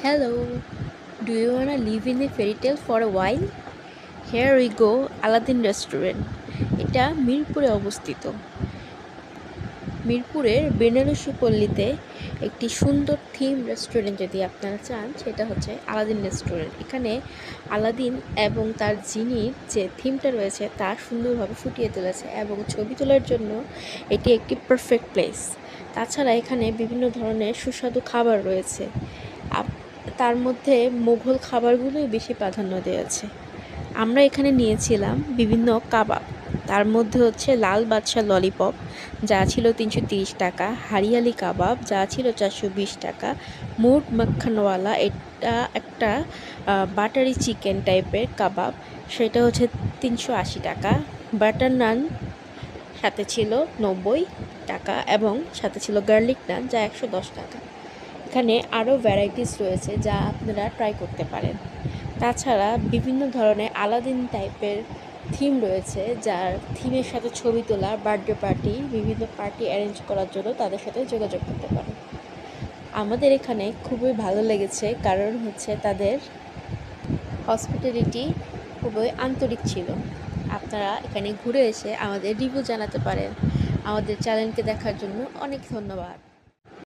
Hello, do you wanna live in a fairy tale for a while? Here we go, Aladdin restaurant. এটা মিরপুরে অবস্থিত। মিরপুরের বেনারসি পল্লীতে একটি সুন্দর থিম রেস্টুরেন্ট যদি আপনারা চান সেটা হচ্ছে আলাদিন রেস্টুরেন্ট। এখানে আলাদিন এবং তার জিনির যে থিমটা রয়েছে তা সুন্দরভাবে ফুটিয়ে তুলেছে এবং ছবি তোলার জন্য এটি একটি পারফেক্ট প্লেস। তাছাড়া এখানে বিভিন্ন ধরনের সুস্বাদু খাবার রয়েছে। তার মধ্যে মোঘল খাবারগুলোই বেশি প্রাধান্য দিয়েছে। আমরা এখানে নিয়েছিলাম বিভিন্ন কাবাব, তার মধ্যে হচ্ছে লাল বাদশা ললিপপ যা ছিল 330 টাকা, হারিয়ালি কাবাব যা ছিল 420 টাকা, মুড মাখানওয়ালা এটা একটা বাটারি চিকেন টাইপের কাবাব, সেটা হচ্ছে 380 টাকা, বাটার নান সাথে ছিল 90 টাকা এবং সাথে ছিল গার্লিক নান যা 110 টাকা। এখানে আরও ভ্যারাইটিস রয়েছে যা আপনারা ট্রাই করতে পারেন। তাছাড়া বিভিন্ন ধরনের আলাদিন টাইপের থিম রয়েছে, যার থিমের সাথে ছবি তোলা, বার্থডে পার্টি, বিভিন্ন পার্টি অ্যারেঞ্জ করার জন্য তাদের সাথে যোগাযোগ করতে পারেন। আমাদের এখানে খুবই ভালো লেগেছে, কারণ হচ্ছে তাদের হসপিটালিটি খুবই আন্তরিক ছিল। আপনারা এখানে ঘুরে এসে আমাদের রিভিউ জানাতে পারেন। আমাদের চ্যানেলকে দেখার জন্য অনেক ধন্যবাদ।